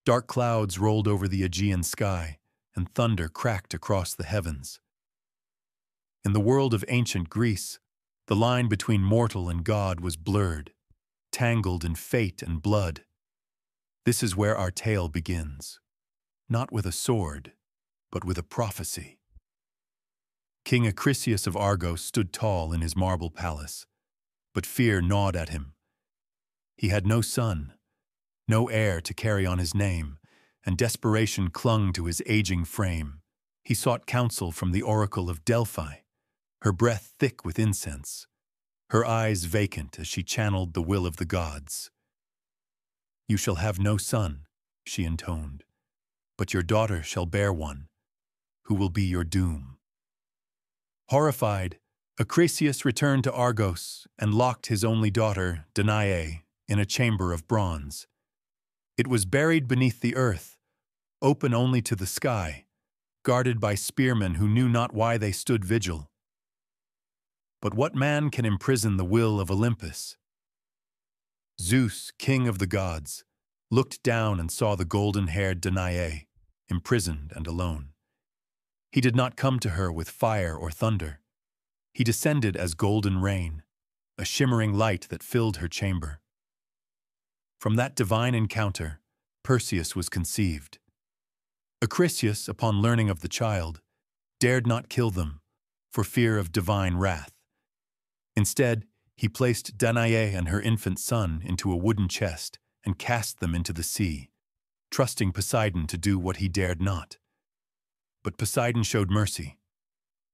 Dark clouds rolled over the Aegean sky, and thunder cracked across the heavens. In the world of ancient Greece, the line between mortal and God was blurred, tangled in fate and blood. This is where our tale begins, not with a sword, but with a prophecy. King Acrisius of Argos stood tall in his marble palace, but fear gnawed at him. He had no son, no heir to carry on his name, and desperation clung to his aging frame. He sought counsel from the oracle of Delphi, her breath thick with incense, her eyes vacant as she channeled the will of the gods. "You shall have no son," she intoned, "but your daughter shall bear one, who will be your doom." Horrified, Acrisius returned to Argos and locked his only daughter, Danae, in a chamber of bronze. It was buried beneath the earth, open only to the sky, guarded by spearmen who knew not why they stood vigil. But what man can imprison the will of Olympus? Zeus, king of the gods, looked down and saw the golden-haired Danae, imprisoned and alone. He did not come to her with fire or thunder. He descended as golden rain, a shimmering light that filled her chamber. From that divine encounter, Perseus was conceived. Acrisius, upon learning of the child, dared not kill them for fear of divine wrath. Instead, he placed Danae and her infant son into a wooden chest and cast them into the sea, trusting Poseidon to do what he dared not. But Poseidon showed mercy.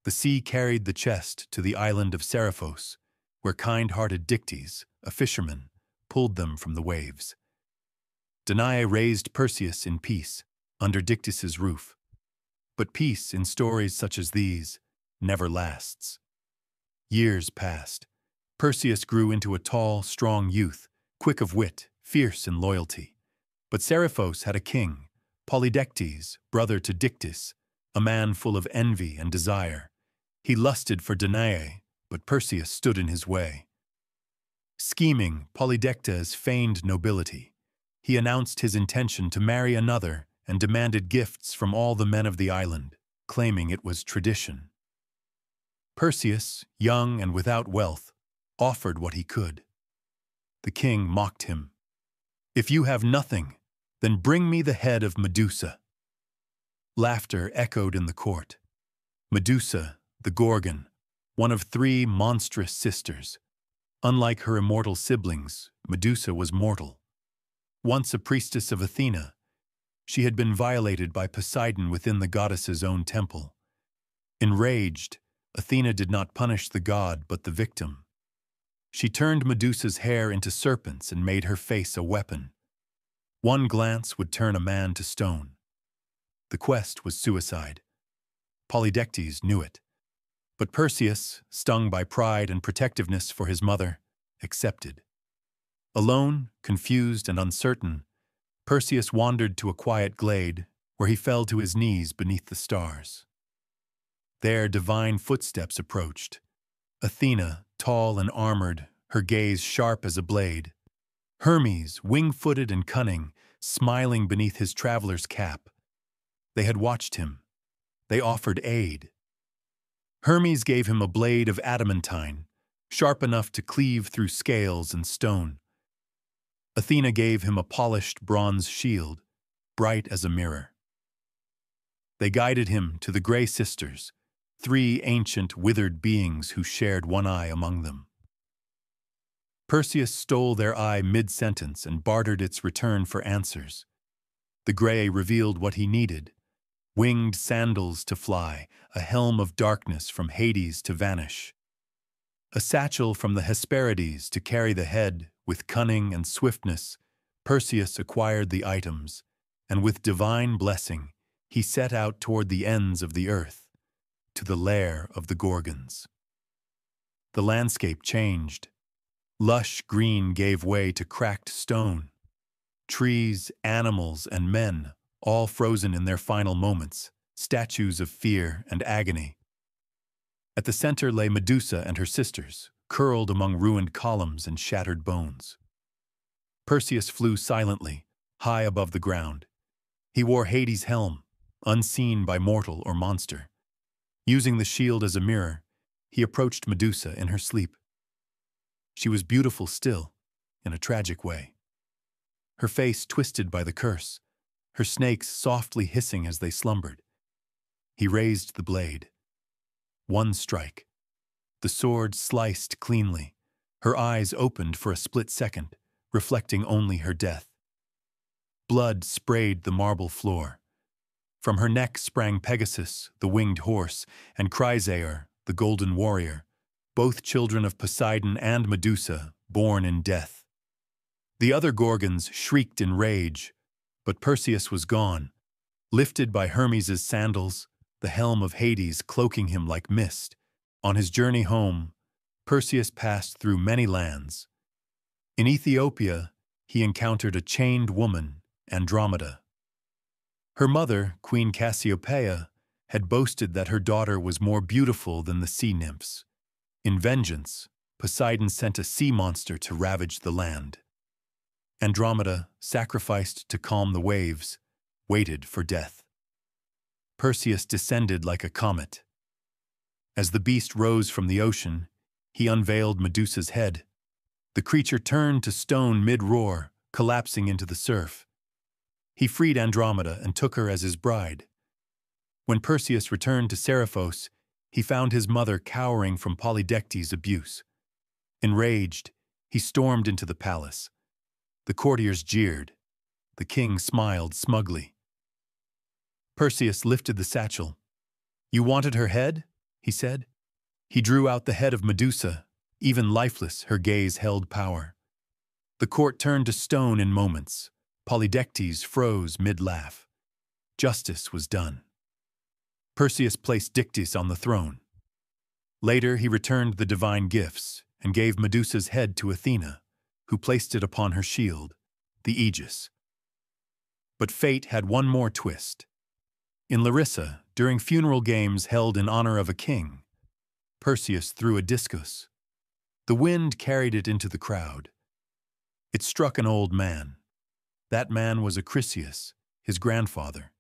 The sea carried the chest to the island of Seriphos, where kind-hearted Dictys, a fisherman, pulled them from the waves. Danae raised Perseus in peace, under Dictys's roof. But peace, in stories such as these, never lasts. Years passed. Perseus grew into a tall, strong youth, quick of wit, fierce in loyalty. But Seriphos had a king, Polydectes, brother to Dictys, a man full of envy and desire. He lusted for Danae, but Perseus stood in his way. Scheming, Polydectes feigned nobility. He announced his intention to marry another and demanded gifts from all the men of the island, claiming it was tradition. Perseus, young and without wealth, offered what he could. The king mocked him. "If you have nothing, then bring me the head of Medusa." Laughter echoed in the court. Medusa, the Gorgon, one of 3 monstrous sisters. Unlike her immortal siblings, Medusa was mortal. Once a priestess of Athena, she had been violated by Poseidon within the goddess's own temple. Enraged, Athena did not punish the god but the victim. She turned Medusa's hair into serpents and made her face a weapon. One glance would turn a man to stone. The quest was suicide. Polydectes knew it. But Perseus, stung by pride and protectiveness for his mother, accepted. Alone, confused and uncertain, Perseus wandered to a quiet glade where he fell to his knees beneath the stars. There divine footsteps approached. Athena, tall and armored, her gaze sharp as a blade. Hermes, wing-footed and cunning, smiling beneath his traveler's cap. They had watched him. They offered aid. Hermes gave him a blade of adamantine, sharp enough to cleave through scales and stone. Athena gave him a polished bronze shield, bright as a mirror. They guided him to the Grey Sisters, 3 ancient, withered beings who shared one eye among them. Perseus stole their eye mid-sentence and bartered its return for answers. The Grey revealed what he needed: winged sandals to fly, a helm of darkness from Hades to vanish, a satchel from the Hesperides to carry the head. With cunning and swiftness, Perseus acquired the items, and with divine blessing, he set out toward the ends of the earth, to the lair of the Gorgons. The landscape changed. Lush green gave way to cracked stone. Trees, animals, and men, all frozen in their final moments, statues of fear and agony. At the center lay Medusa and her sisters, curled among ruined columns and shattered bones. Perseus flew silently, high above the ground, He wore Hades' helm, unseen by mortal or monster. Using the shield as a mirror, he approached Medusa in her sleep. She was beautiful still, in a tragic way. Her face twisted by the curse, her snakes softly hissing as they slumbered. He raised the blade. One strike. The sword sliced cleanly. Her eyes opened for a split second, reflecting only her death. Blood sprayed the marble floor. From her neck sprang Pegasus, the winged horse, and Chrysaor, the golden warrior, both children of Poseidon and Medusa, born in death. The other Gorgons shrieked in rage, but Perseus was gone, lifted by Hermes' sandals, the helm of Hades cloaking him like mist. On his journey home, Perseus passed through many lands. In Ethiopia, he encountered a chained woman, Andromeda. Her mother, Queen Cassiopeia, had boasted that her daughter was more beautiful than the sea nymphs. In vengeance, Poseidon sent a sea monster to ravage the land. Andromeda, sacrificed to calm the waves, waited for death. Perseus descended like a comet. As the beast rose from the ocean, he unveiled Medusa's head. The creature turned to stone mid-roar, collapsing into the surf. He freed Andromeda and took her as his bride. When Perseus returned to Seriphos, he found his mother cowering from Polydectes' abuse. Enraged, he stormed into the palace. The courtiers jeered. The king smiled smugly. Perseus lifted the satchel. "You wanted her head?" he said. He drew out the head of Medusa. Even lifeless, her gaze held power. The court turned to stone in moments. Polydectes froze mid-laugh. Justice was done. Perseus placed Dictys on the throne. Later, he returned the divine gifts and gave Medusa's head to Athena, who placed it upon her shield, the Aegis. But fate had one more twist. In Larissa, during funeral games held in honor of a king, Perseus threw a discus. The wind carried it into the crowd. It struck an old man. That man was Acrisius, his grandfather.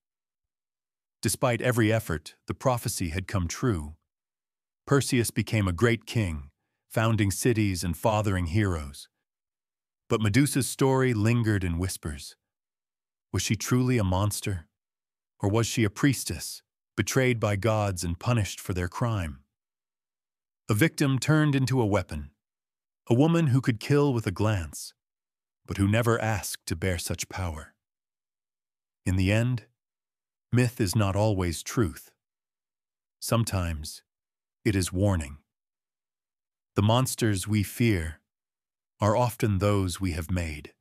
Despite every effort, the prophecy had come true. Perseus became a great king, founding cities and fathering heroes. But Medusa's story lingered in whispers. Was she truly a monster? Or was she a priestess, betrayed by gods and punished for their crime? A victim turned into a weapon, a woman who could kill with a glance, but who never asked to bear such power. In the end, myth is not always truth. Sometimes it is warning. The monsters we fear are often those we have made.